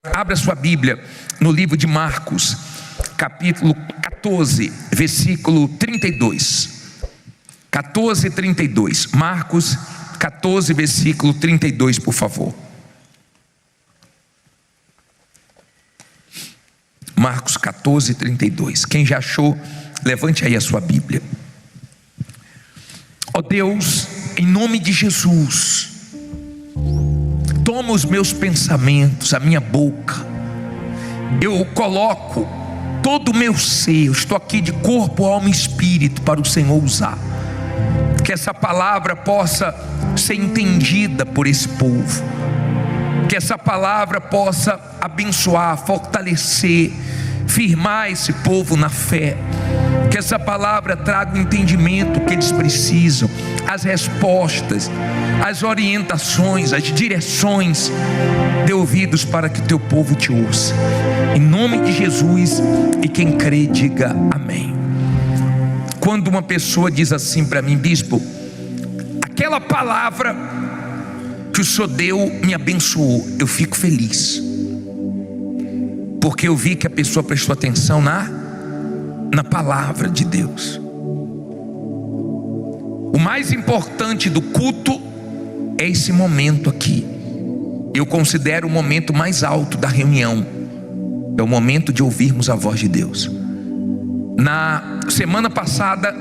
Abra sua Bíblia no livro de Marcos, capítulo 14, versículo 32. 14, 32. Marcos 14, versículo 32, por favor. Marcos 14, 32. Quem já achou, levante aí a sua Bíblia. Ó Deus, em nome de Jesus, toma os meus pensamentos, a minha boca. Eu coloco todo o meu ser. Eu estou aqui de corpo, alma e espírito para o Senhor usar. Que essa palavra possa ser entendida por esse povo. Que essa palavra possa abençoar, fortalecer, firmar esse povo na fé. Que essa palavra traga o entendimento que eles precisam, as respostas, as orientações, as direções. Dê ouvidos para que teu povo te ouça, em nome de Jesus. E quem crê diga amém. Quando uma pessoa diz assim para mim: bispo, aquela palavra que o Senhor deu me abençoou, eu fico feliz, porque eu vi que a pessoa prestou atenção na palavra de Deus. O mais importante do culto é esse momento aqui. Eu considero o momento mais alto da reunião. É o momento de ouvirmos a voz de Deus. Na semana passada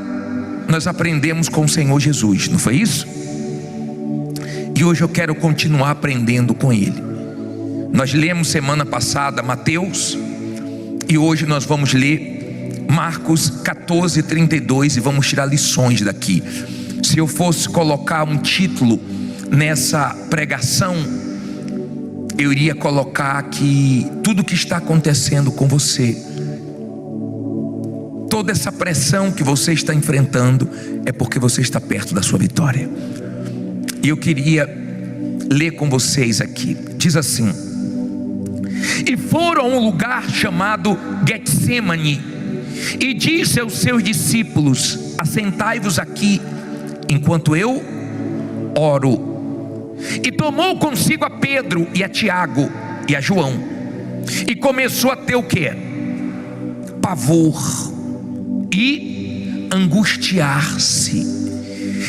nós aprendemos com o Senhor Jesus, não foi isso? E hoje eu quero continuar aprendendo com Ele. Nós lemos semana passada Mateus, e hoje nós vamos ler Marcos 14, 32, e vamos tirar lições daqui. Se eu fosse colocar um título nessa pregação, eu iria colocar que tudo que está acontecendo com você, toda essa pressão que você está enfrentando, é porque você está perto da sua vitória. E eu queria ler com vocês aqui. Diz assim: e foram a um lugar chamado Getsemane, e disse aos seus discípulos: assentai-vos aqui, enquanto eu oro. E tomou consigo a Pedro e a Tiago e a João, e começou a ter o quê? Pavor e angustiar-se.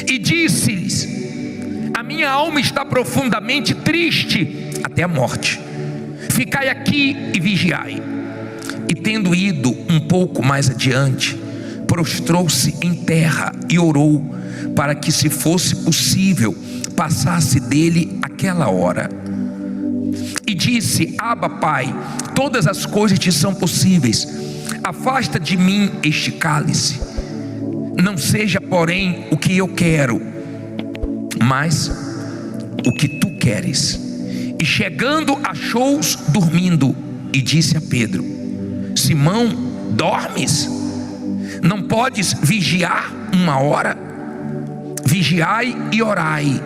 E disse-lhes: a minha alma está profundamente triste até a morte. Ficai aqui e vigiai. E tendo ido um pouco mais adiante, prostrou-se em terra e orou, para que, se fosse possível, passasse dele aquela hora. E disse: Abba, Pai, todas as coisas te são possíveis. Afasta de mim este cálice. Não seja, porém, o que eu quero, mas o que tu queres. E chegando, achou-os dormindo, e disse a Pedro: Simão, dormes? Não podes vigiar uma hora? Vigiai e orai,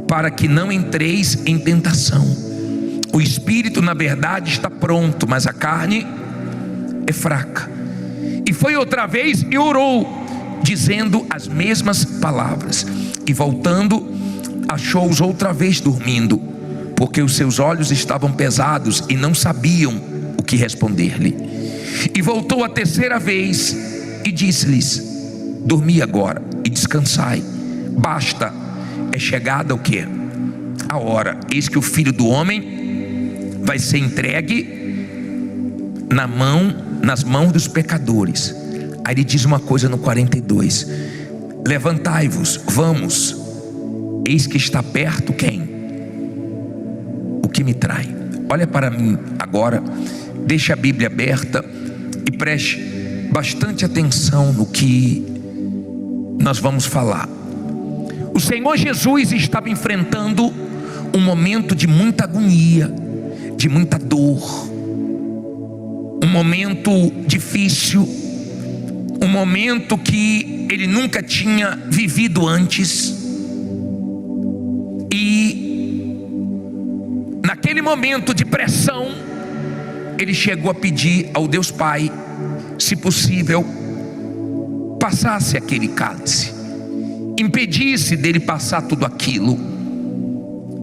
para que não entreis em tentação. O espírito, na verdade, está pronto, mas a carne é fraca. E foi outra vez e orou, dizendo as mesmas palavras. E voltando, achou-os outra vez dormindo, porque os seus olhos estavam pesados e não sabiam o que responder-lhe. E voltou a terceira vez e disse-lhes: dormi agora e descansai, basta, é chegada o quê? A hora. Eis que o Filho do Homem vai ser entregue nas mãos dos pecadores. Aí ele diz uma coisa no 42: levantai-vos, vamos, eis que está perto quem? O que me trai. Olha para mim agora, deixe a Bíblia aberta e preste bastante atenção no que nós vamos falar. O Senhor Jesus estava enfrentando um momento de muita agonia, de muita dor, um momento difícil, um momento que ele nunca tinha vivido antes. E naquele momento de pressão, ele chegou a pedir ao Deus Pai, se possível, passasse aquele cálice, impedisse dele passar tudo aquilo.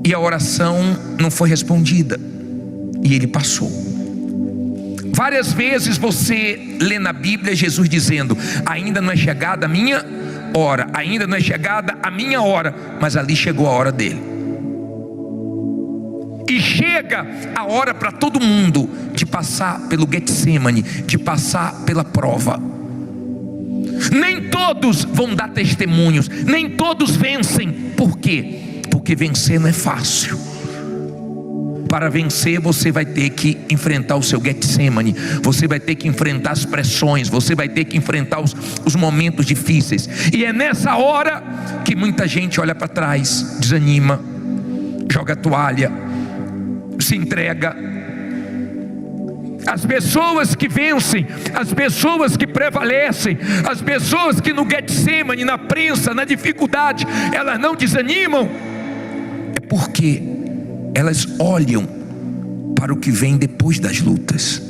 E a oração não foi respondida. e ele passou. Várias vezes você lê na Bíblia Jesus dizendo: ainda não é chegada a minha hora, ainda não é chegada a minha hora, mas ali chegou a hora dele. E chega a hora para todo mundo de passar pelo Getsemane, de passar pela prova. Nem todos vão dar testemunhos, nem todos vencem. Por quê? Porque vencer não é fácil. Para vencer você vai ter que enfrentar o seu Getsemane, você vai ter que enfrentar as pressões, você vai ter que enfrentar os momentos difíceis. E é nessa hora que muita gente olha para trás, desanima, joga a toalha, se entrega. As pessoas que vencem, as pessoas que prevalecem, as pessoas que no Getsemane, na prensa, na dificuldade, elas não desanimam, é porque elas olham para o que vem depois das lutas.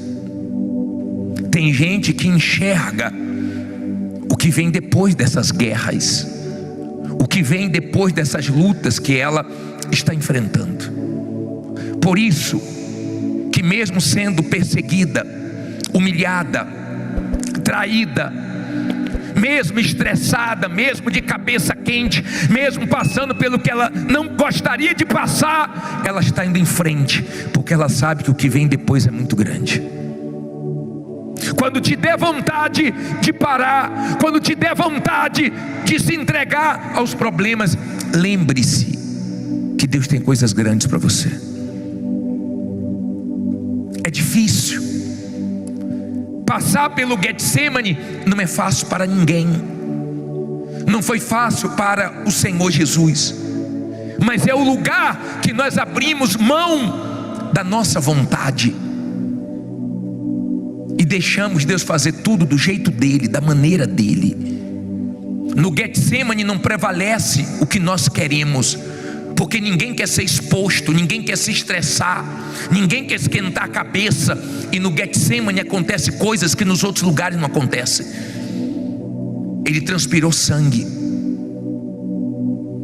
Tem gente que enxerga o que vem depois dessas guerras, o que vem depois dessas lutas que ela está enfrentando. Por isso que mesmo sendo perseguida, humilhada, traída, mesmo estressada, mesmo de cabeça quente, mesmo passando pelo que ela não gostaria de passar, ela está indo em frente, porque ela sabe que o que vem depois é muito grande. Quando te der vontade de parar, quando te der vontade de se entregar aos problemas, lembre-se que Deus tem coisas grandes para você. É difícil. Passar pelo Getsemane não é fácil para ninguém. Não foi fácil para o Senhor Jesus, mas é o lugar que nós abrimos mão da nossa vontade e deixamos Deus fazer tudo do jeito dele, da maneira dele. No Getsemane não prevalece o que nós queremos, porque ninguém quer ser exposto, ninguém quer se estressar, ninguém quer esquentar a cabeça. E no Getsemane acontecem coisas que nos outros lugares não acontecem. Ele transpirou sangue.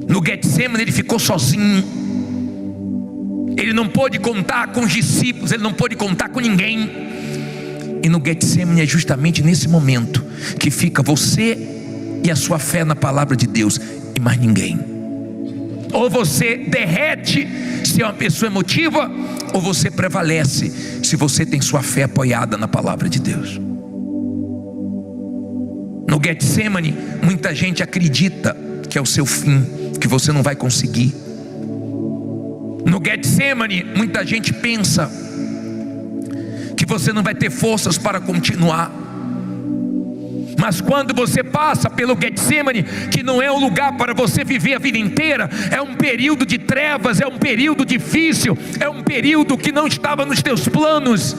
No Getsemane ele ficou sozinho. Ele não pôde contar com os discípulos, ele não pôde contar com ninguém. E no Getsemane é justamente nesse momento que fica você e a sua fé na palavra de Deus, e mais ninguém. Ou você derrete se é uma pessoa emotiva, ou você prevalece se você tem sua fé apoiada na palavra de Deus. No Getsemane, muita gente acredita que é o seu fim, que você não vai conseguir. No Getsemane, muita gente pensa que você não vai ter forças para continuar. Mas quando você passa pelo Getsemane, que não é um lugar para você viver a vida inteira, é um período de trevas, é um período difícil, é um período que não estava nos teus planos,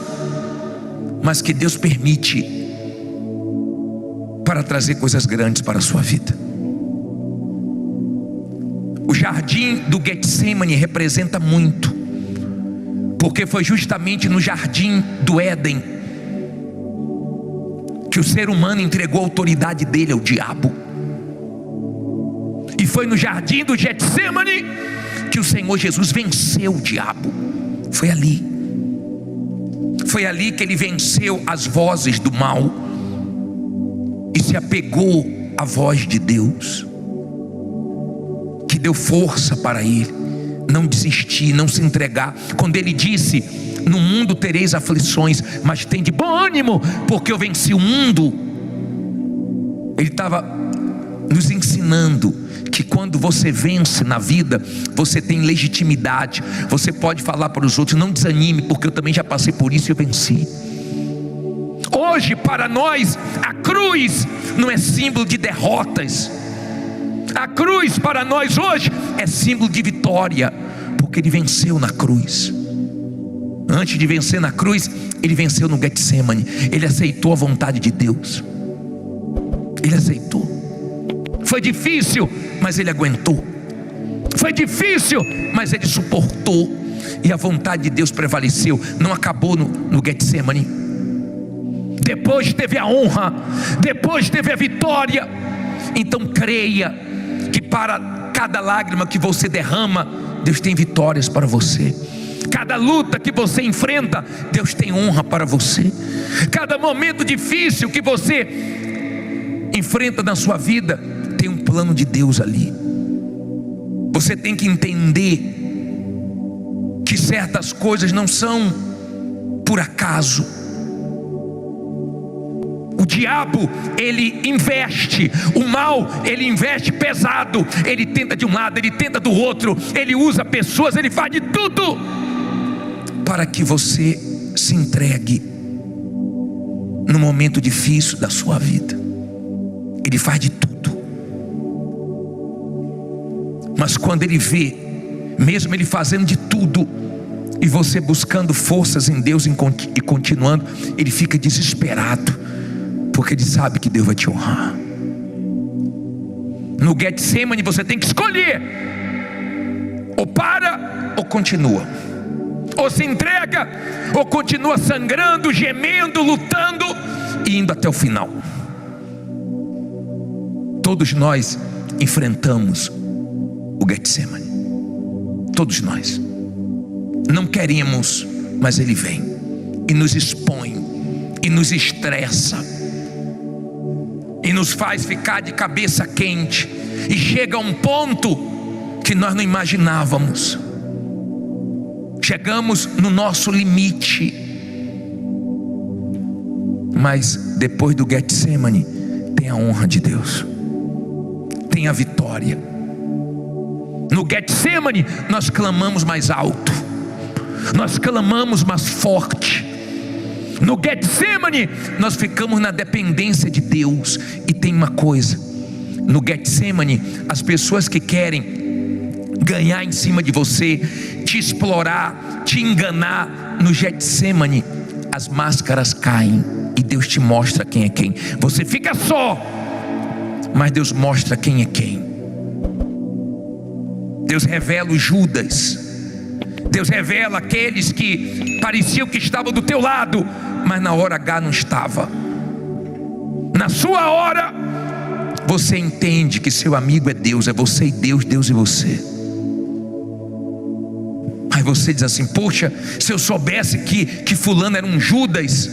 mas que Deus permite para trazer coisas grandes para a sua vida. O jardim do Getsemane representa muito, porque foi justamente no jardim do Éden que o ser humano entregou a autoridade dele ao diabo. E foi no jardim do Getsemane que o Senhor Jesus venceu o diabo. Foi ali. Foi ali que ele venceu as vozes do mal e se apegou à voz de Deus, que deu força para ele não desistir, não se entregar. Quando ele disse: no mundo tereis aflições, mas tem de bom ânimo, porque eu venci o mundo. Ele estava nos ensinando que quando você vence na vida, você tem legitimidade, você pode falar para os outros: não desanime, porque eu também já passei por isso e eu venci. Hoje para nós a cruz não é símbolo de derrotas, a cruz para nós hoje é símbolo de vitória, porque ele venceu na cruz. Antes de vencer na cruz, ele venceu no Getsemane. Ele aceitou a vontade de Deus. Ele aceitou. Foi difícil, mas ele aguentou. Foi difícil, mas ele suportou. E a vontade de Deus prevaleceu. Não acabou no Getsemane. Depois teve a honra, depois teve a vitória. Então creia que para cada lágrima que você derrama, Deus tem vitórias para você. Cada luta que você enfrenta, Deus tem honra para você. Cada momento difícil que você enfrenta na sua vida, tem um plano de Deus ali. Você tem que entender que certas coisas não são por acaso. O diabo, ele investe, o mal, ele investe pesado. Ele tenta de um lado, ele tenta do outro, ele usa pessoas, ele faz de tudo para que você se entregue no momento difícil da sua vida. Ele faz de tudo. Mas quando ele vê, mesmo ele fazendo de tudo, e você buscando forças em Deus e continuando, ele fica desesperado, porque ele sabe que Deus vai te honrar. No Getsemane você tem que escolher: ou para ou continua, ou se entrega ou continua sangrando, gemendo, lutando e indo até o final. Todos nós enfrentamos o Getsemane, todos nós. Não queremos, mas ele vem e nos expõe e nos estressa e nos faz ficar de cabeça quente, e chega a um ponto que nós não imaginávamos. Chegamos no nosso limite. Mas depois do Getsemane tem a honra de Deus, tem a vitória. No Getsemane nós clamamos mais alto, nós clamamos mais forte. No Getsemane nós ficamos na dependência de Deus. E tem uma coisa: no Getsemane, as pessoas que querem ganhar em cima de você, te explorar, te enganar, no Getsemane as máscaras caem e Deus te mostra quem é quem. Você fica só, mas Deus mostra quem é quem. Deus revela o Judas, Deus revela aqueles que pareciam que estavam do teu lado, mas na hora H não estava. Na sua hora você entende que seu amigo é Deus, é você e Deus, Deus e você. Aí você diz assim: poxa, se eu soubesse que fulano era um Judas,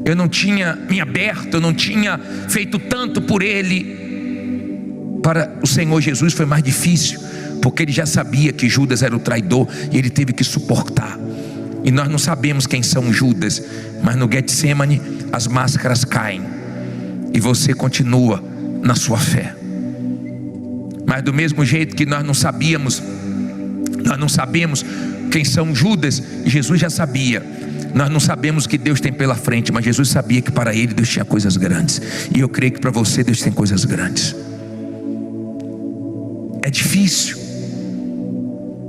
eu não tinha me aberto, eu não tinha feito tanto por ele. Para o Senhor Jesus foi mais difícil, porque ele já sabia que Judas era o traidor e ele teve que suportar. E nós não sabemos quem são Judas, mas no Getsemane as máscaras caem e você continua na sua fé. Mas do mesmo jeito que nós não sabemos quem são Judas, Jesus já sabia. Nós não sabemos o que Deus tem pela frente, mas Jesus sabia que para ele Deus tinha coisas grandes. E eu creio que para você Deus tem coisas grandes. É difícil,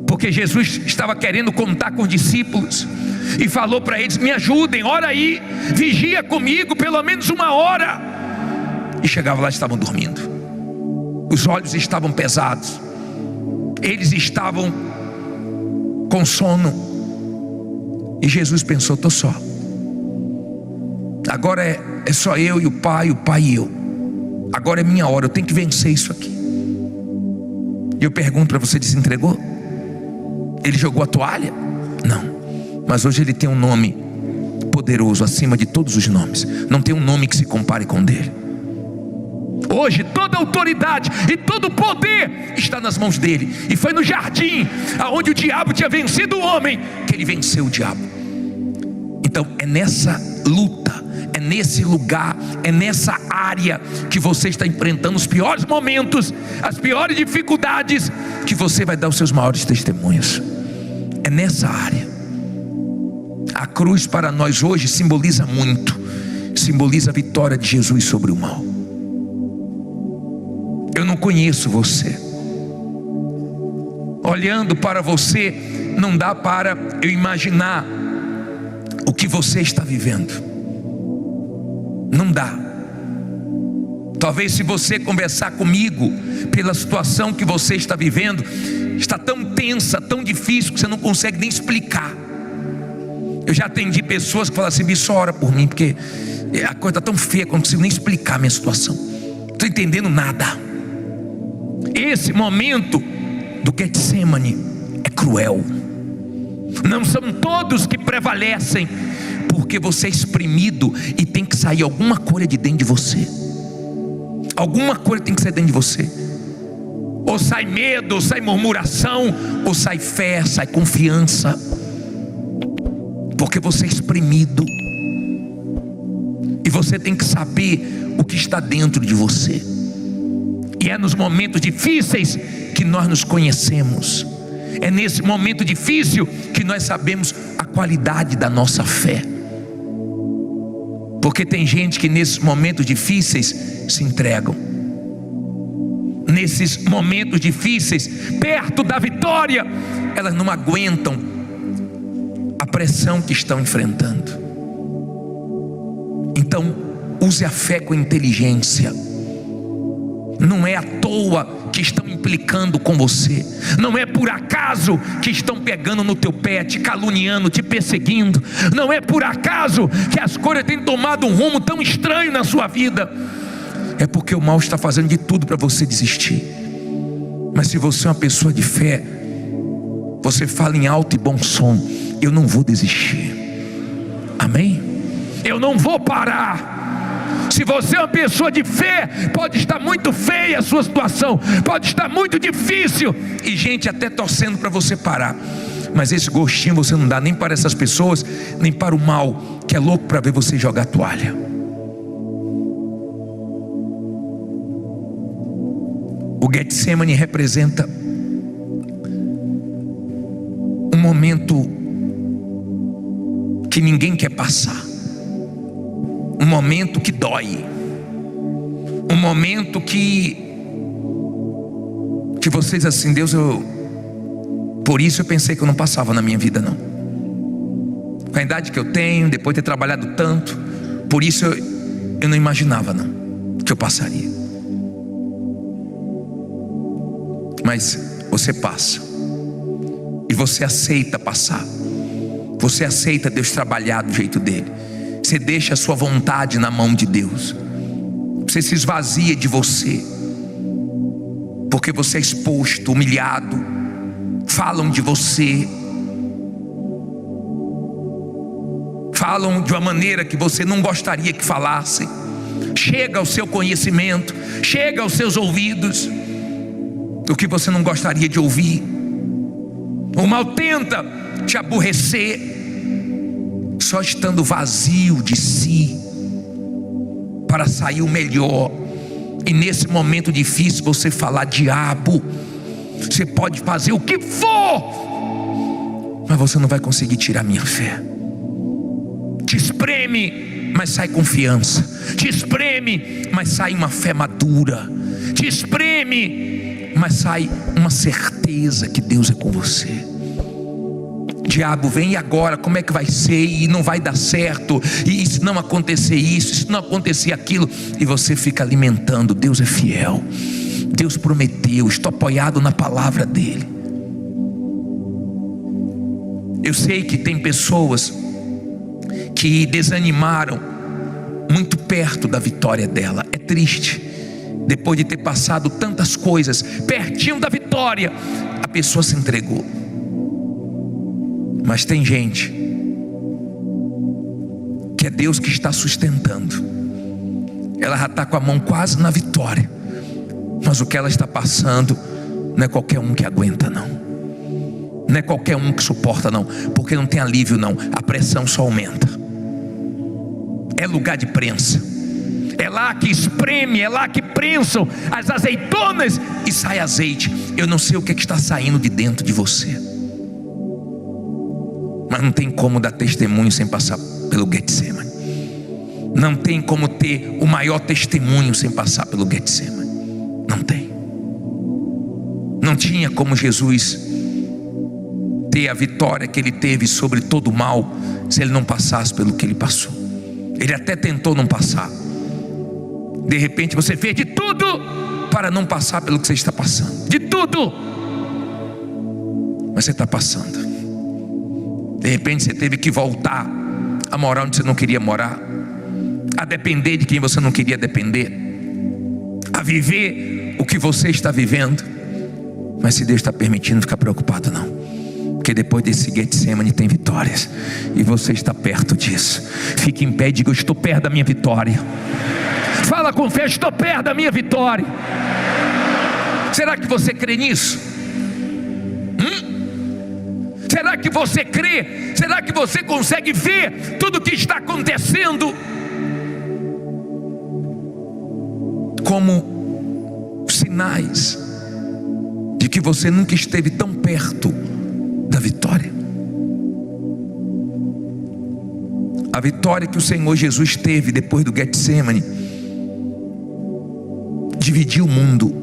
porque Jesus estava querendo contar com os discípulos e falou para eles: me ajudem, ora aí, vigia comigo pelo menos 1 hora. E chegava lá, estavam dormindo, os olhos estavam pesados, eles estavam com sono. E Jesus pensou: estou só, agora é só eu e o Pai e eu. Agora é minha hora, eu tenho que vencer isso aqui. E eu pergunto para você: desentregou? Ele jogou a toalha? Não. Mas hoje ele tem um nome poderoso acima de todos os nomes. Não tem um nome que se compare com o dele. Hoje toda a autoridade e todo o poder está nas mãos dele. E foi no jardim, aonde o diabo tinha vencido o homem, que ele venceu o diabo. Então é nessa luta, é nesse lugar, é nessa área que você está enfrentando os piores momentos, as piores dificuldades, que você vai dar os seus maiores testemunhos. É nessa área. A cruz para nós hoje simboliza muito, simboliza a vitória de Jesus sobre o mal. Eu não conheço você, olhando para você não dá para eu imaginar o que você está vivendo. Não dá. Talvez se você conversar comigo, pela situação que você está vivendo, está tão tensa, tão difícil, que você não consegue nem explicar. Eu já atendi pessoas que falam assim: me só ora por mim, porque a coisa está tão feia que eu não consigo nem explicar a minha situação, não estou entendendo nada. Esse momento do Getsemane é cruel, Não são todos que prevalecem, porque você é exprimido e tem que sair alguma coisa de dentro de você. Alguma coisa tem que sair dentro de você. Ou sai medo, ou sai murmuração, ou sai fé, sai confiança. Porque você é exprimido. E você tem que saber o que está dentro de você. E é nos momentos difíceis que nós nos conhecemos. É nesse momento difícil que nós sabemos a qualidade da nossa fé. Porque tem gente que nesses momentos difíceis se entregam. Nesses momentos difíceis, perto da vitória, elas não aguentam a pressão que estão enfrentando. Então, use a fé com inteligência. Não é à toa que estão implicando com você. Não é por acaso que estão pegando no teu pé, te caluniando, te perseguindo. Não é por acaso que as coisas têm tomado um rumo tão estranho na sua vida. É porque o mal está fazendo de tudo para você desistir. Mas se você é uma pessoa de fé, você fala em alto e bom som: eu não vou desistir. Amém? Eu não vou parar. Se você é uma pessoa de fé, pode estar muito feia a sua situação, pode estar muito difícil, e gente até torcendo para você parar. Mas esse gostinho você não dá nem para essas pessoas, nem para o mal, que é louco para ver você jogar a toalha. O Getsemane representa um momento que ninguém quer passar. Um momento que dói. Um momento que vocês assim, Deus, por isso eu pensei que eu não passava na minha vida não. Com a idade que eu tenho, depois de ter trabalhado tanto, por isso eu não imaginava não, que eu passaria. Mas você passa. E você aceita passar. Você aceita Deus trabalhar do jeito dele. Você deixa a sua vontade na mão de Deus. Você se esvazia de você, porque você é exposto, humilhado. Falam de você, falam de uma maneira que você não gostaria que falassem. Chega ao seu conhecimento, chega aos seus ouvidos o que você não gostaria de ouvir. O mal tenta te aborrecer, só estando vazio de si, para sair o melhor. E nesse momento difícil você falar: diabo, você pode fazer o que for, mas você não vai conseguir tirar minha fé. Te espreme, mas sai confiança. Te espreme, mas sai uma fé madura. Te espreme, mas sai uma certeza que Deus é com você. Diabo, vem, e agora? Como é que vai ser? E não vai dar certo. E se não acontecer isso, se não acontecer aquilo, e você fica alimentando. Deus é fiel, Deus prometeu, estou apoiado na palavra dele. Eu sei que tem pessoas que desanimaram muito perto da vitória dela. É triste, depois de ter passado tantas coisas, pertinho da vitória, a pessoa se entregou. Mas tem gente que é Deus que está sustentando. Ela já está com a mão quase na vitória, mas o que ela está passando não é qualquer um que aguenta não. Não é qualquer um que suporta não, porque não tem alívio não. A pressão só aumenta. É lugar de prensa. É lá que espreme, é lá que prensam as azeitonas e sai azeite. Eu não sei o que está saindo de dentro de você, mas não tem como dar testemunho sem passar pelo Getsemane. Não tem como ter o maior testemunho sem passar pelo Getsemane. Não tem. Não tinha como Jesus ter a vitória que ele teve sobre todo o mal se ele não passasse pelo que ele passou. Ele até tentou não passar. De repente você fez de tudo para não passar pelo que você está passando. De tudo. Mas você está passando. De repente você teve que voltar a morar onde você não queria morar, a depender de quem você não queria depender, a viver o que você está vivendo. Mas se Deus está permitindo, ficar preocupado não. Porque depois desse Getsemane tem vitórias, e você está perto disso. Fique em pé e diga: eu estou perto da minha vitória. Fala com fé: estou perto da minha vitória. Será que você crê nisso? Será que você crê? Será que você consegue ver tudo o que está acontecendo como sinais de que você nunca esteve tão perto da vitória? A vitória que o Senhor Jesus teve depois do Getsemane dividiu o mundo.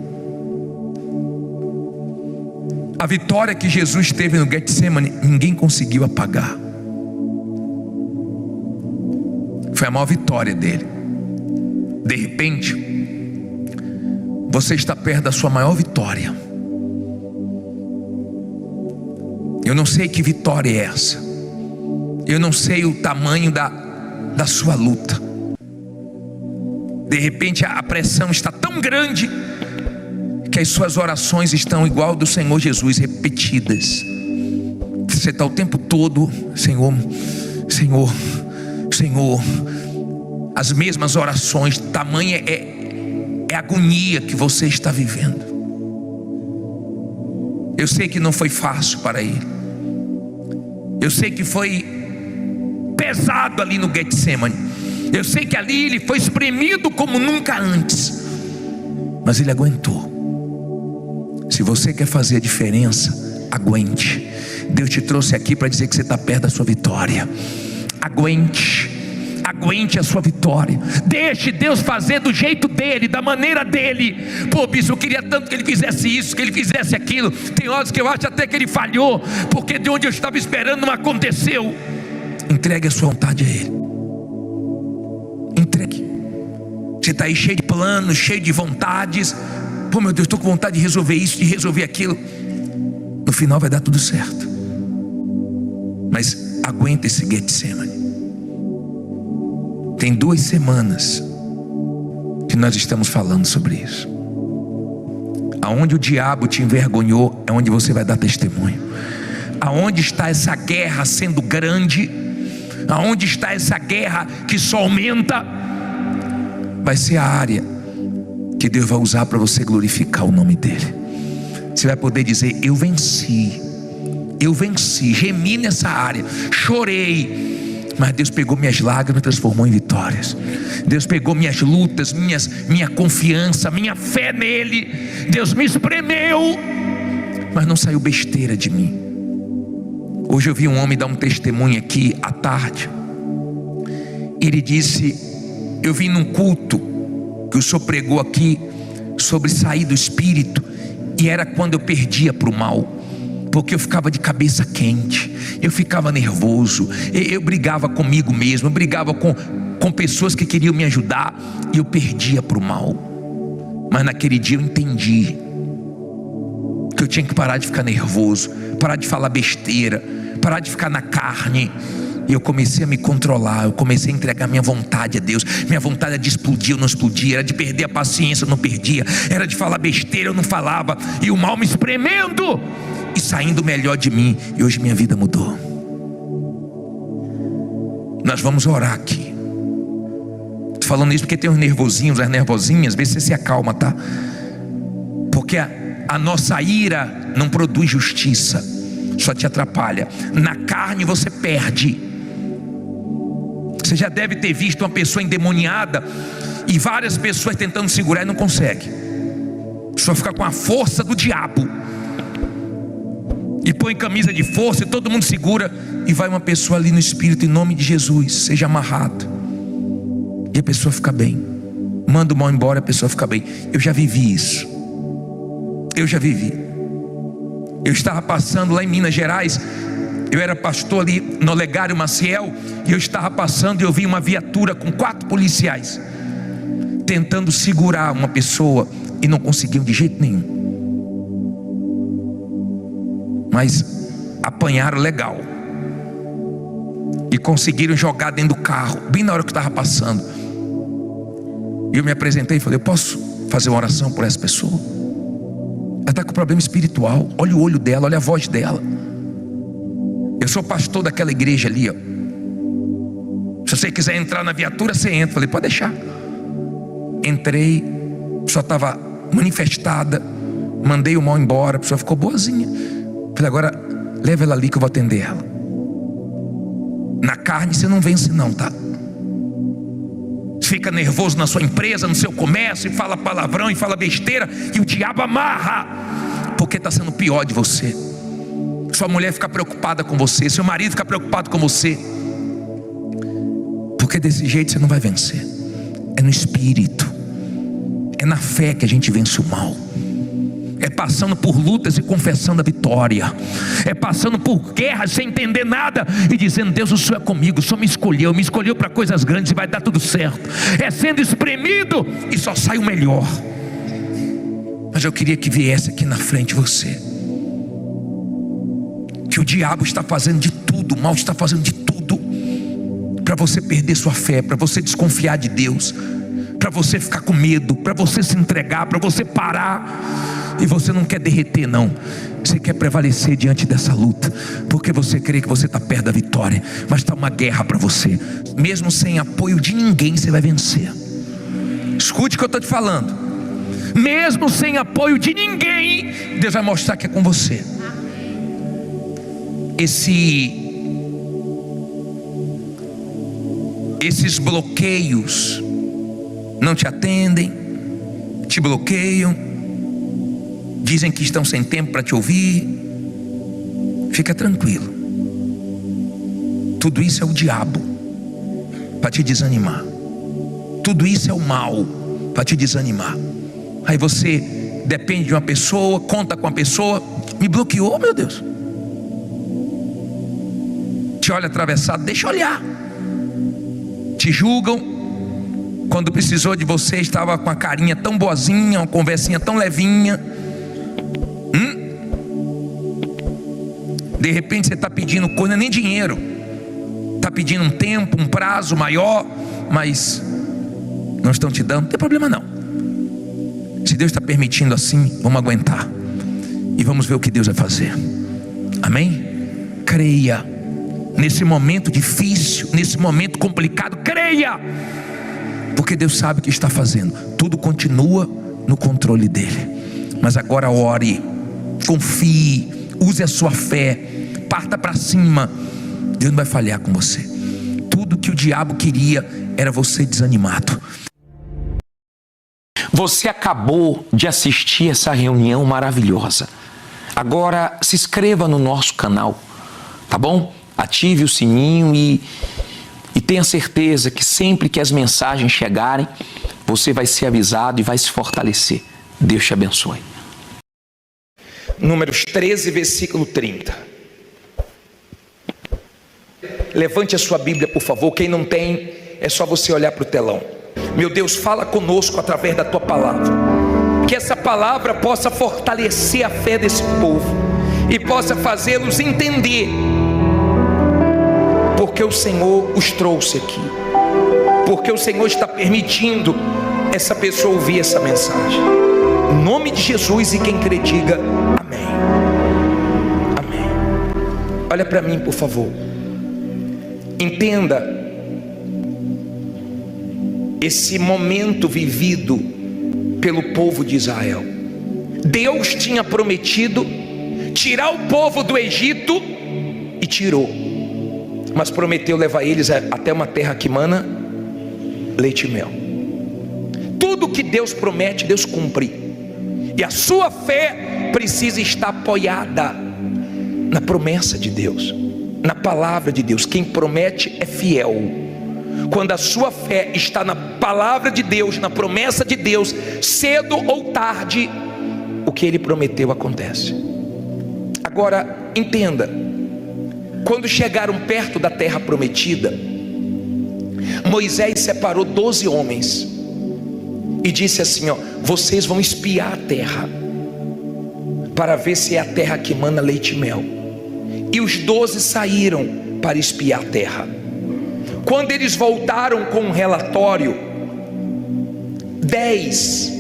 A vitória que Jesus teve no Getsemane, ninguém conseguiu apagar. Foi a maior vitória dele. De repente, você está perto da sua maior vitória. Eu não sei que vitória é essa. Eu não sei o tamanho da sua luta. De repente a pressão está tão grande que as suas orações estão igual do Senhor Jesus, repetidas. Você está o tempo todo: Senhor, Senhor, Senhor. As mesmas orações. Tamanha é a agonia que você está vivendo. Eu sei que não foi fácil para ele. Eu sei que foi pesado ali no Getsemane. Eu sei que ali ele foi espremido como nunca antes, mas ele aguentou. Se você quer fazer a diferença, aguente. Deus te trouxe aqui para dizer que você está perto da sua vitória. Aguente. Aguente a sua vitória. Deixe Deus fazer do jeito dele, da maneira dele. Pô, bispo, eu queria tanto que ele fizesse isso, que ele fizesse aquilo. Tem horas que eu acho até que ele falhou, porque de onde eu estava esperando não aconteceu. Entregue a sua vontade a ele. Entregue. Você está aí cheio de planos, cheio de vontades. Pô, meu Deus, estou com vontade de resolver isso, de resolver aquilo. No final vai dar tudo certo. Mas aguenta esse Getsemane. Tem 2 semanas que nós estamos falando sobre isso. Aonde o diabo te envergonhou é onde você vai dar testemunho. Aonde está essa guerra sendo grande, aonde está essa guerra que só aumenta, vai ser a área que Deus vai usar para você glorificar o nome dele. Você vai poder dizer: eu venci, gemi nessa área, chorei, mas Deus pegou minhas lágrimas e transformou em vitórias. Deus pegou minhas lutas, minha confiança, minha fé nele. Deus me espremeu, mas não saiu besteira de mim. Hoje eu vi um homem dar um testemunho aqui à tarde. Ele disse: eu vim num culto que o senhor pregou aqui sobre sair do espírito, e era quando eu perdia para o mal, porque eu ficava de cabeça quente, eu ficava nervoso, eu brigava comigo mesmo, eu brigava com pessoas que queriam me ajudar, e eu perdia para o mal. Mas naquele dia eu entendi que eu tinha que parar de ficar nervoso, parar de falar besteira, parar de ficar na carne. E eu comecei a me controlar, eu comecei a entregar minha vontade a Deus. Minha vontade era de explodir, eu não explodia. Era de perder a paciência, eu não perdia. Era de falar besteira, eu não falava. E o mal me espremendo e saindo melhor de mim. E hoje minha vida mudou. Nós vamos orar aqui. Estou falando isso porque tem uns nervosinhos, as nervosinhas. Vê se você se acalma, tá? Porque a nossa ira não produz justiça, só te atrapalha. Na carne você perde. Você já deve ter visto uma pessoa endemoniada e várias pessoas tentando segurar e não consegue. Só fica com a força do diabo e põe camisa de força e todo mundo segura, e vai uma pessoa ali no espírito: em nome de Jesus, seja amarrado. E a pessoa fica bem. Manda o mal embora, a pessoa fica bem. Eu já vivi isso. Eu já vivi. Eu estava passando lá em Minas Gerais. Eu era pastor ali no Olegário Maciel, e eu estava passando e eu vi uma viatura com 4 policiais tentando segurar uma pessoa, e não conseguiam de jeito nenhum. Mas apanharam legal e conseguiram jogar dentro do carro, bem na hora que eu estava passando. E eu me apresentei e falei: eu posso fazer uma oração por essa pessoa? Ela está com problema espiritual. Olha o olho dela, olha a voz dela. Eu sou pastor daquela igreja ali, ó. Se você quiser entrar na viatura, você entra. Falei, pode deixar. Entrei, a pessoa estava manifestada, mandei o mal embora, a pessoa ficou boazinha. Falei, agora leva ela ali que eu vou atender ela. Na carne você não vence não, tá? Fica nervoso na sua empresa, no seu comércio, e fala palavrão e fala besteira, e o diabo amarra, porque está sendo pior de você. Sua mulher fica preocupada com você, seu marido fica preocupado com você, porque desse jeito você não vai vencer. É no espírito, é na fé que a gente vence o mal. É passando por lutas e confessando a vitória. É passando por guerras sem entender nada e dizendo, Deus, o Senhor é comigo, o Senhor me escolheu para coisas grandes e vai dar tudo certo. É sendo espremido e só sai o melhor. Mas eu queria que viesse aqui na frente você, que o diabo está fazendo de tudo, o mal está fazendo de tudo para você perder sua fé, para você desconfiar de Deus, para você ficar com medo, para você se entregar, para você parar. E você não quer derreter não, você quer prevalecer diante dessa luta, porque você crê que você está perto da vitória. Mas está uma guerra para você. Mesmo sem apoio de ninguém, você vai vencer. Escute o que eu estou te falando. Mesmo sem apoio de ninguém, Deus vai mostrar que é com você. Esses bloqueios não te atendem, te bloqueiam, dizem que estão sem tempo para te ouvir. Fica tranquilo. Tudo isso é o diabo para te desanimar. Tudo isso é o mal para te desanimar. Aí você depende de uma pessoa, conta com a pessoa, me bloqueou, meu Deus. Te olha atravessado, deixa olhar. Te julgam. Quando precisou de você, estava com a carinha tão boazinha, uma conversinha tão levinha. De repente você está pedindo coisa, nem dinheiro, está pedindo um tempo, um prazo maior, mas não estão te dando. Não tem problema não. Se Deus está permitindo assim, vamos aguentar e vamos ver o que Deus vai fazer. Amém? Creia. Nesse momento difícil, nesse momento complicado, creia, porque Deus sabe o que está fazendo. Tudo continua no controle dele. Mas agora ore, confie, use a sua fé, parta para cima. Deus não vai falhar com você. Tudo que o diabo queria era você desanimado. Você acabou de assistir essa reunião maravilhosa. Agora se inscreva no nosso canal, tá bom? Ative o sininho e tenha certeza que sempre que as mensagens chegarem, você vai ser avisado e vai se fortalecer. Deus te abençoe. Números 13, versículo 30. Levante a sua Bíblia, por favor. Quem não tem, é só você olhar para o telão. Meu Deus, fala conosco através da tua palavra. Que essa palavra possa fortalecer a fé desse povo e possa fazê-los entender porque o Senhor os trouxe aqui, porque o Senhor está permitindo essa pessoa ouvir essa mensagem. Em nome de Jesus, e quem crê diga amém. Amém. Olha para mim, por favor. Entenda esse momento vivido pelo povo de Israel. Deus tinha prometido tirar o povo do Egito e tirou, mas prometeu levar eles até uma terra que mana leite e mel. Tudo que Deus promete, Deus cumpre. E a sua fé precisa estar apoiada na promessa de Deus, na palavra de Deus. Quem promete é fiel. Quando a sua fé está na palavra de Deus, na promessa de Deus, cedo ou tarde, o que Ele prometeu acontece. Agora, entenda. Quando chegaram perto da terra prometida, Moisés separou 12 homens e disse assim, ó, vocês vão espiar a terra para ver se é a terra que mana leite e mel. E os 12 saíram para espiar a terra. Quando eles voltaram com um relatório, 10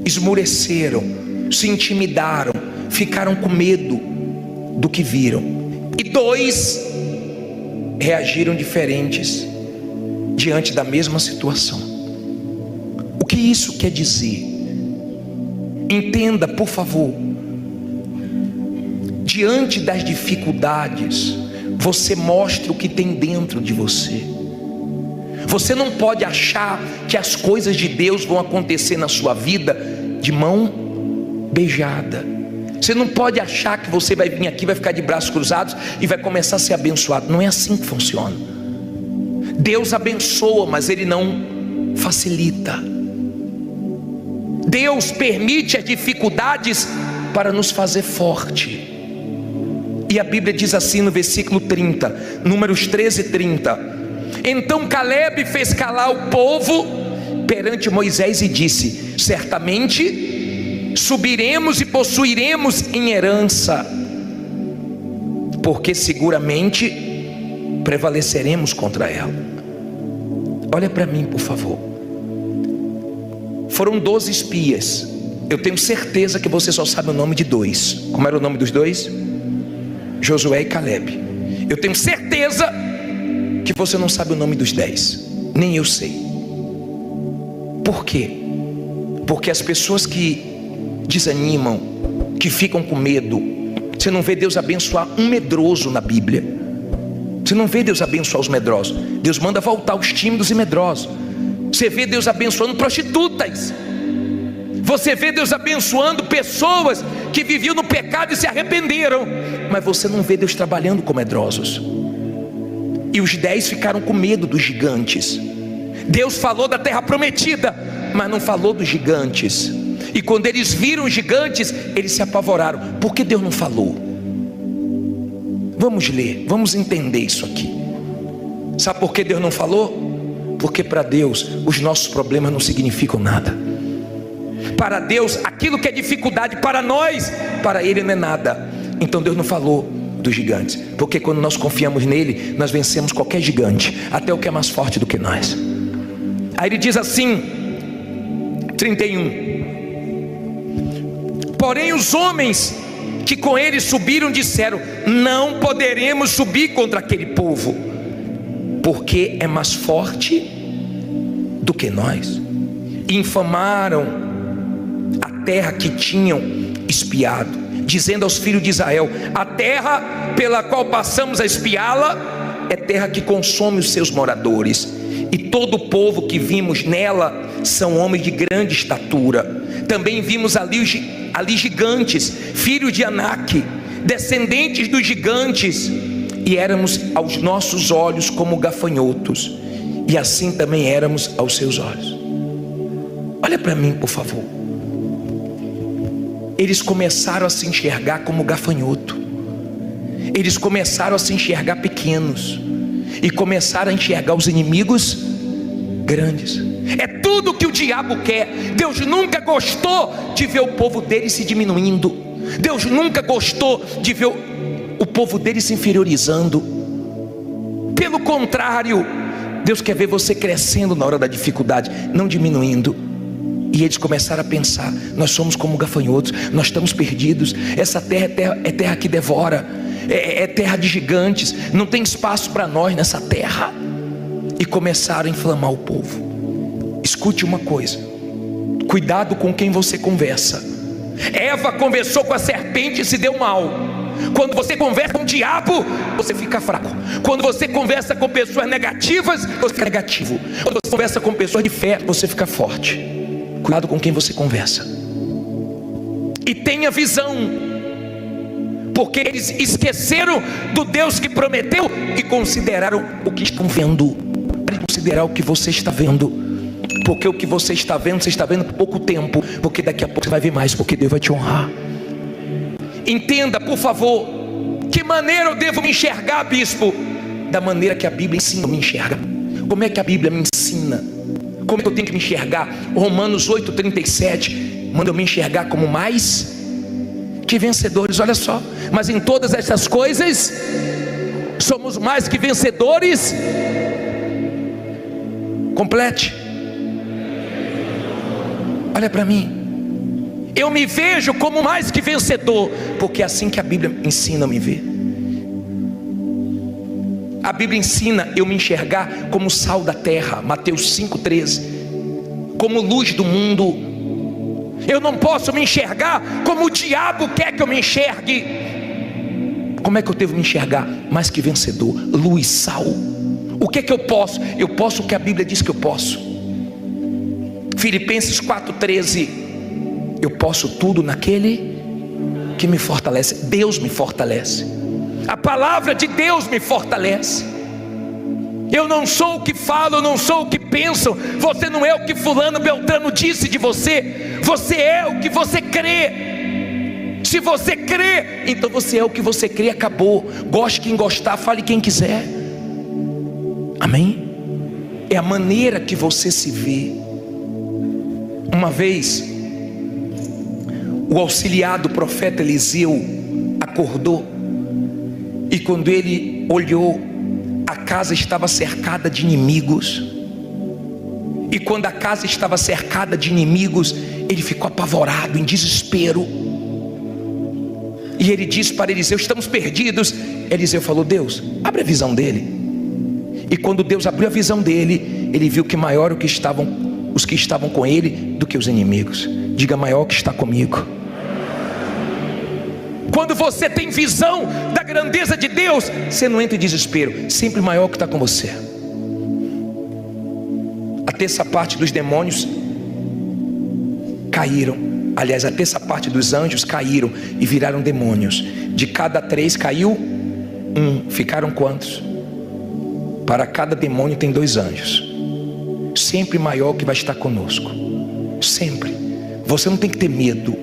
esmureceram, se intimidaram, ficaram com medo. do que viram, e 2 reagiram diferentes diante da mesma situação. O que isso quer dizer? Entenda, por favor, diante das dificuldades, você mostra o que tem dentro de você. Você não pode achar que as coisas de Deus vão acontecer na sua vida de mão beijada. Você não pode achar que você vai vir aqui, vai ficar de braços cruzados e vai começar a ser abençoado. Não é assim que funciona. Deus abençoa, mas Ele não facilita. Deus permite as dificuldades para nos fazer forte. E a Bíblia diz assim no versículo 30, Números 13, 30: Então Caleb fez calar o povo perante Moisés e disse: certamente subiremos e possuiremos em herança, porque seguramente prevaleceremos contra ela. Olha para mim, por favor. Foram 12 espias. Eu tenho certeza que você só sabe o nome de 2. Como era o nome dos 2? Josué e Caleb. Eu tenho certeza que você não sabe o nome dos 10. Nem eu sei. Por quê? Porque as pessoas que desanimam, que ficam com medo, você não vê Deus abençoar um medroso na Bíblia. Você não vê Deus abençoar os medrosos. Deus manda voltar os tímidos e medrosos. Você vê Deus abençoando prostitutas. Você vê Deus abençoando pessoas que viviam no pecado e se arrependeram. Mas você não vê Deus trabalhando com medrosos. E os 10 ficaram com medo dos gigantes. Deus falou da terra prometida, mas não falou dos gigantes. E quando eles viram os gigantes, eles se apavoraram. Por que Deus não falou? Vamos ler, vamos entender isso aqui. Sabe por que Deus não falou? Porque para Deus os nossos problemas não significam nada. Para Deus aquilo que é dificuldade para nós, para Ele não é nada. Então Deus não falou dos gigantes, porque quando nós confiamos nele, nós vencemos qualquer gigante, até o que é mais forte do que nós. Aí ele diz assim, 31: Porém os homens que com ele subiram disseram: não poderemos subir contra aquele povo, porque é mais forte do que nós. E infamaram a terra que tinham espiado, dizendo aos filhos de Israel: a terra pela qual passamos a espiá-la é terra que consome os seus moradores, e todo o povo que vimos nela são homens de grande estatura. Também vimos ali gigantes, filhos de Anak, descendentes dos gigantes, e éramos aos nossos olhos como gafanhotos, e assim também éramos aos seus olhos. Olha para mim, por favor. Eles começaram a se enxergar como gafanhoto. Eles começaram a se enxergar pequenos e começaram a enxergar os inimigos grandes. É tudo que o diabo quer. Deus nunca gostou de ver o povo dele se diminuindo. Deus nunca gostou de ver o povo dele se inferiorizando. Pelo contrário, Deus quer ver você crescendo na hora da dificuldade, não diminuindo. E eles começaram a pensar: nós somos como gafanhotos, nós estamos perdidos. Essa terra é terra que devora, é terra de gigantes, não tem espaço para nós nessa terra. E começaram a inflamar o povo. Escute uma coisa: cuidado com quem você conversa. Eva conversou com a serpente e se deu mal. Quando você conversa com o diabo, você fica fraco. Quando você conversa com pessoas negativas, você fica negativo. Quando você conversa com pessoas de fé, você fica forte. Cuidado com quem você conversa. E tenha visão, porque eles esqueceram do Deus que prometeu e consideraram o que estão vendo. Para considerar o que você está vendo, porque o que você está vendo por pouco tempo, porque daqui a pouco você vai ver mais, porque Deus vai te honrar. Entenda, por favor, que maneira eu devo me enxergar, bispo? Da maneira que a Bíblia ensina a me enxergar. Como é que a Bíblia me ensina? Como é que eu tenho que me enxergar? Romanos 8,37 manda eu me enxergar como mais que vencedores. Olha só: mas em todas essas coisas somos mais que vencedores. Complete. Olha para mim. Eu me vejo como mais que vencedor, porque é assim que a Bíblia ensina a me ver. A Bíblia ensina eu me enxergar como sal da terra, Mateus 5,13, como luz do mundo. Eu não posso me enxergar como o diabo quer que eu me enxergue. Como é que eu devo me enxergar? Mais que vencedor, luz, sal. O que é que eu posso? Eu posso o que a Bíblia diz que eu posso. Filipenses 4,13, eu posso tudo naquele que me fortalece. Deus me fortalece. A palavra de Deus me fortalece. Eu não sou o que falo, eu não sou o que penso. Você não é o que fulano Beltrano disse de você. Você é o que você crê. Se você crê, então você é o que você crê, acabou. Goste quem gostar, fale quem quiser. Amém? É a maneira que você se vê. Uma vez, o auxiliar do profeta Eliseu acordou, e quando ele olhou, a casa estava cercada de inimigos. E quando a casa estava cercada de inimigos, ele ficou apavorado, em desespero. E ele disse para Eliseu: estamos perdidos. Eliseu falou: Deus, abre a visão dele. E quando Deus abriu a visão dele, ele viu que maior os que estavam com ele do que os inimigos. Diga: maior que está comigo. Quando você tem visão da grandeza de Deus, você não entra em desespero. Sempre maior que está com você. A terça parte dos demônios caíram. Aliás, a terça parte dos anjos caíram e viraram demônios. De cada 3 caiu 1. Ficaram quantos? Para cada demônio tem 2 anjos. Sempre maior que vai estar conosco. Sempre. Você não tem que ter medo.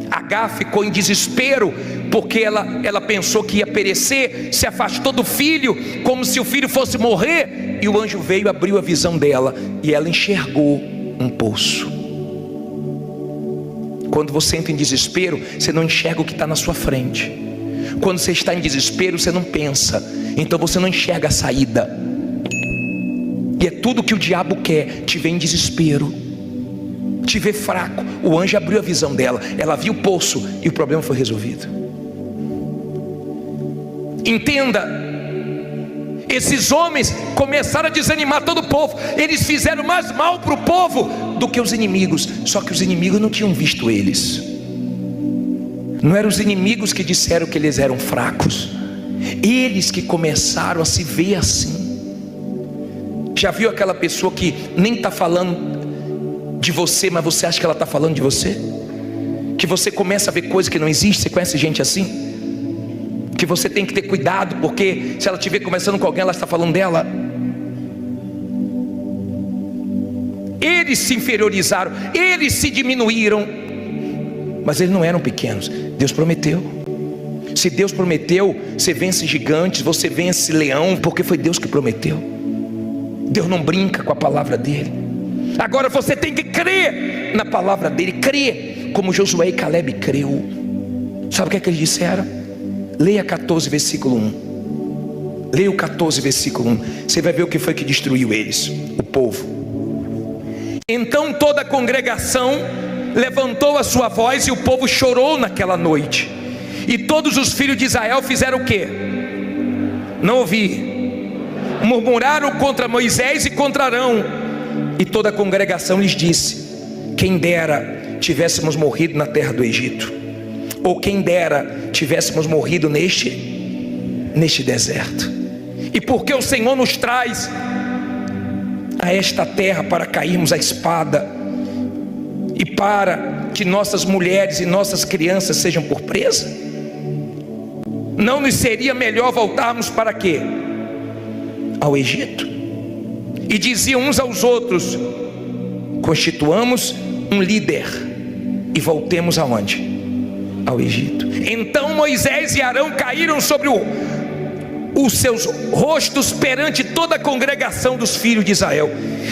Agar ficou em desespero, porque ela pensou que ia perecer, se afastou do filho, como se o filho fosse morrer, e o anjo veio e abriu a visão dela, e ela enxergou um poço. Quando você entra em desespero, você não enxerga o que está na sua frente. Quando você está em desespero, você não pensa, então você não enxerga a saída. E é tudo que o diabo quer, te ver em desespero, te ver fraco. O anjo abriu a visão dela, ela viu o poço e o problema foi resolvido. Entenda, esses homens começaram a desanimar todo o povo. Eles fizeram mais mal para o povo do que os inimigos. Só que os inimigos não tinham visto eles. Não eram os inimigos que disseram que eles eram fracos, eles que começaram a se ver assim. Já viu aquela pessoa que nem está falando de você, mas você acha que ela está falando de você? Que você começa a ver coisas que não existem. Você conhece gente assim? Que você tem que ter cuidado, porque se ela te ver conversando com alguém, ela está falando dela. Eles se inferiorizaram, eles se diminuíram, mas eles não eram pequenos. Deus prometeu. Se Deus prometeu, você vence gigantes, você vence leão, porque foi Deus que prometeu. Deus não brinca com a palavra dele. Agora você tem que crer na palavra dele, crer como Josué e Caleb creu. Sabe o que eles disseram? Leia 14 versículo 1. Leia o 14 versículo 1. Você vai ver o que foi que destruiu eles, o povo. Então toda a congregação levantou a sua voz, e o povo chorou naquela noite. E todos os filhos de Israel fizeram o quê? Não ouvi. Murmuraram contra Moisés e contra Arão. E toda a congregação lhes disse: quem dera tivéssemos morrido na terra do Egito, ou quem dera tivéssemos morrido neste deserto. E porque o Senhor nos traz a esta terra para cairmos à espada, e para que nossas mulheres e nossas crianças sejam por presa? Não nos seria melhor voltarmos para quê? Ao Egito? E diziam uns aos outros: constituamos um líder e voltemos aonde? Ao Egito. Então Moisés e Arão caíram sobre os seus rostos perante toda a congregação dos filhos de Israel.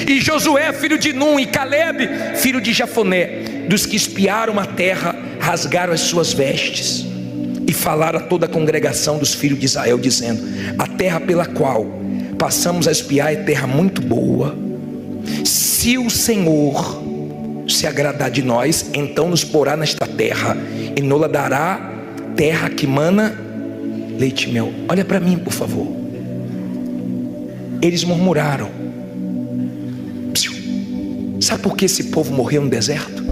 E Josué, filho de Num, e Caleb, filho de Jafoné, dos que espiaram a terra, rasgaram as suas vestes e falaram a toda a congregação dos filhos de Israel, dizendo: a terra pela qual passamos a espiar é terra muito boa. Se o Senhor se agradar de nós, então nos porá nesta terra, e nos dará terra que mana leite e mel. Olha para mim, por favor. Eles murmuraram. Sabe por que esse povo morreu no deserto?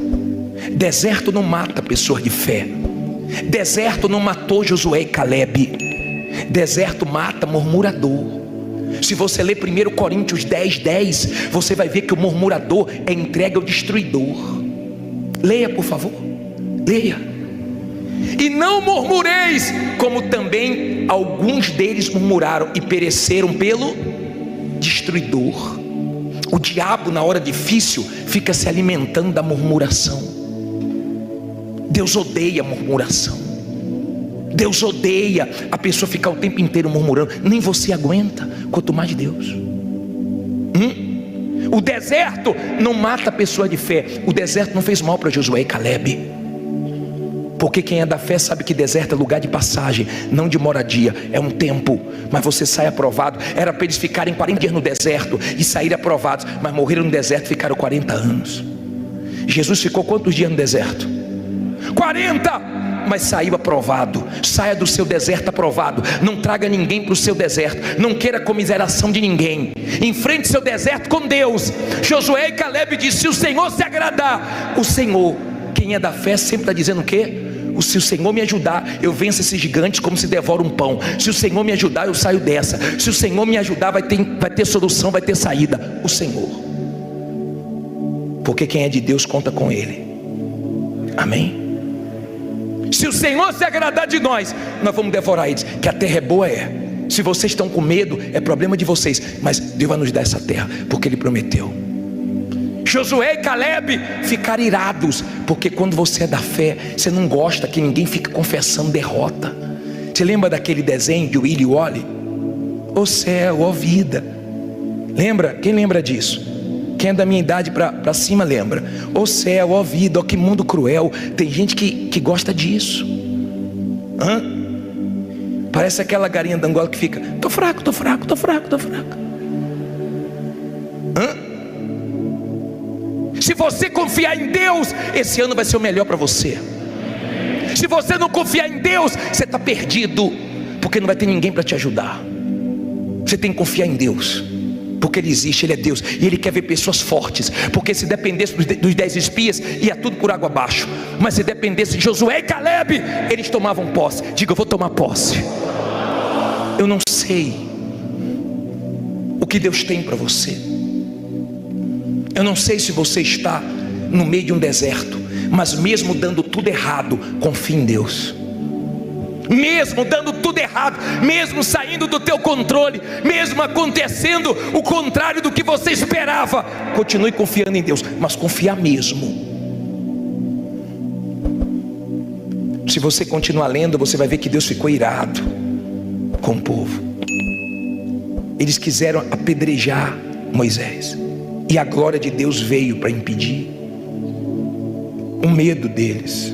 Deserto não mata pessoas de fé. Deserto não matou Josué e Calebe. Deserto mata murmurador. Se você ler 1 Coríntios 10:10, você vai ver que o murmurador é entregue ao destruidor. Leia, por favor. Leia. E não murmureis, como também alguns deles murmuraram e pereceram pelo destruidor. O diabo, na hora difícil, fica se alimentando da murmuração. Deus odeia a murmuração. Deus odeia a pessoa ficar o tempo inteiro murmurando. Nem você aguenta, quanto mais Deus. O deserto não mata a pessoa de fé. O deserto não fez mal para Josué e Calebe, porque quem é da fé sabe que deserto é lugar de passagem, não de moradia. É um tempo, mas você sai aprovado. Era para eles ficarem 40 dias no deserto e saírem aprovados, mas morreram no deserto e ficaram 40 anos. Jesus ficou quantos dias no deserto? 40, mas saiu aprovado. Saia do seu deserto aprovado. Não traga ninguém para o seu deserto. Não queira comiseração de ninguém. Enfrente seu deserto com Deus. Josué e Calebe disse: se o Senhor se agradar, o Senhor, quem é da fé sempre está dizendo o quê? Se o Senhor me ajudar, eu venço esses gigantes como se devora um pão. Se o Senhor me ajudar, eu saio dessa. Se o Senhor me ajudar, vai ter solução, vai ter saída. O Senhor, porque quem é de Deus conta com Ele. Amém? Se o Senhor se agradar de nós, nós vamos devorar eles. Que a terra é boa, é. Se vocês estão com medo, é problema de vocês, mas Deus vai nos dar essa terra, porque Ele prometeu. Josué e Calebe ficaram irados, porque quando você é da fé, você não gosta que ninguém fique confessando derrota. Você lembra daquele desenho de Willy Wally? Ó céu, ó vida. Lembra? Quem lembra disso? Quem é da minha idade para cima lembra. Ó céu, ó vida, ó que mundo cruel. Tem gente que gosta disso. Parece aquela galinha da Angola que fica: tô fraco, tô fraco, tô fraco, tô fraco. Se você confiar em Deus, esse ano vai ser o melhor para você. Se você não confiar em Deus, você está perdido, porque não vai ter ninguém para te ajudar. Você tem que confiar em Deus, porque Ele existe, Ele é Deus, e Ele quer ver pessoas fortes. Porque se dependesse dos 10 espias, ia tudo por água abaixo. Mas se dependesse de Josué e Calebe, eles tomavam posse. Diga: eu vou tomar posse. Eu não sei o que Deus tem para você. Eu não sei se você está no meio de um deserto, mas mesmo dando tudo errado, confie em Deus. Mesmo dando tudo errado, mesmo saindo do teu controle, mesmo acontecendo o contrário do que você esperava, continue confiando em Deus, mas confiar mesmo. Se você continuar lendo, você vai ver que Deus ficou irado com o povo. Eles quiseram apedrejar Moisés, e a glória de Deus veio para impedir. O medo deles,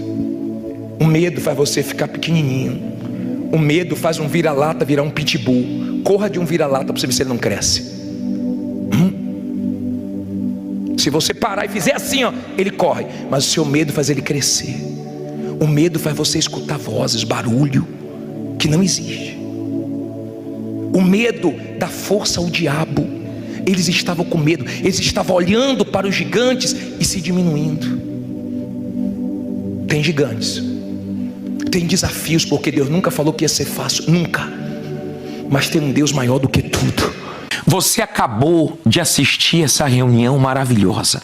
o medo faz você ficar pequenininho. O medo faz um vira-lata virar um pitbull. Corra de um vira-lata para você ver se ele não cresce. Se você parar e fizer assim, ó, ele corre. Mas o seu medo faz ele crescer. O medo faz você escutar vozes, barulho que não existe. O medo dá força ao diabo. Eles estavam com medo, eles estavam olhando para os gigantes e se diminuindo. Tem gigantes, tem desafios, porque Deus nunca falou que ia ser fácil, nunca. Mas tem um Deus maior do que tudo. Você acabou de assistir essa reunião maravilhosa.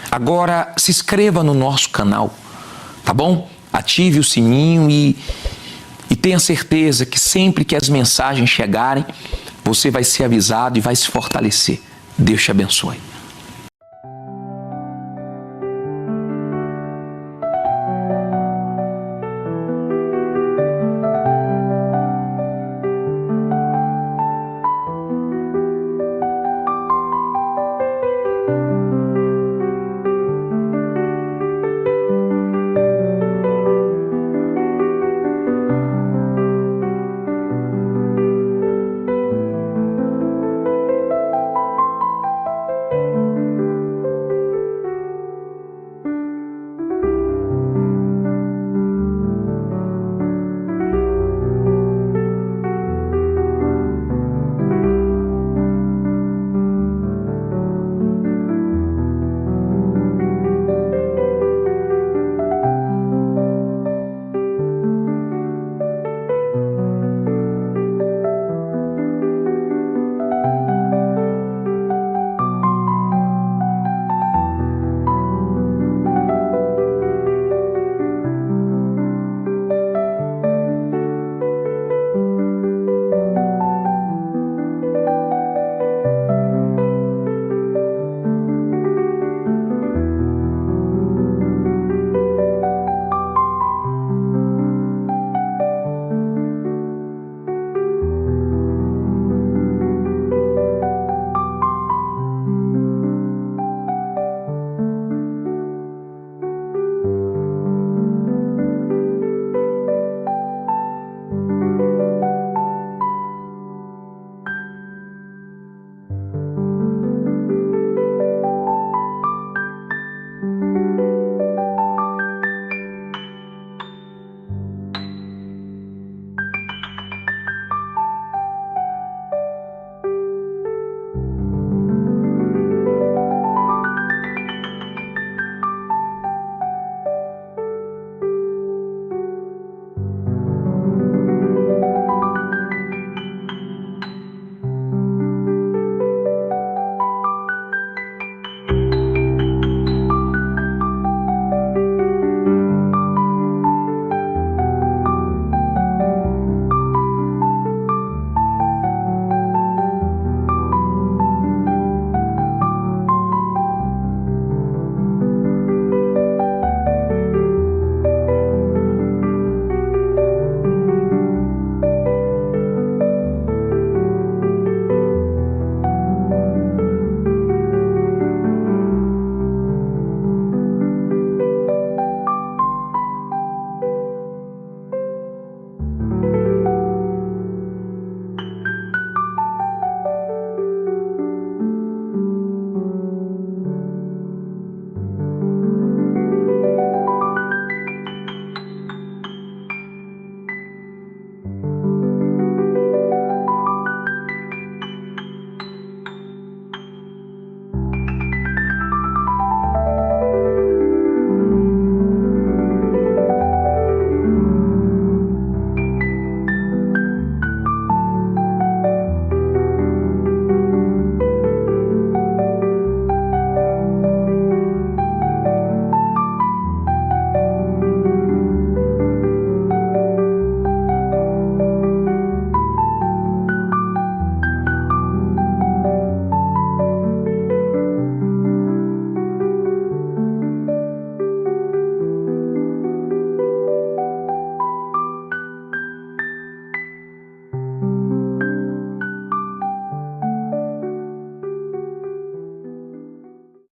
Agora se inscreva no nosso canal, tá bom? Ative o sininho e tenha certeza que sempre que as mensagens chegarem, você vai ser avisado e vai se fortalecer. Deus te abençoe.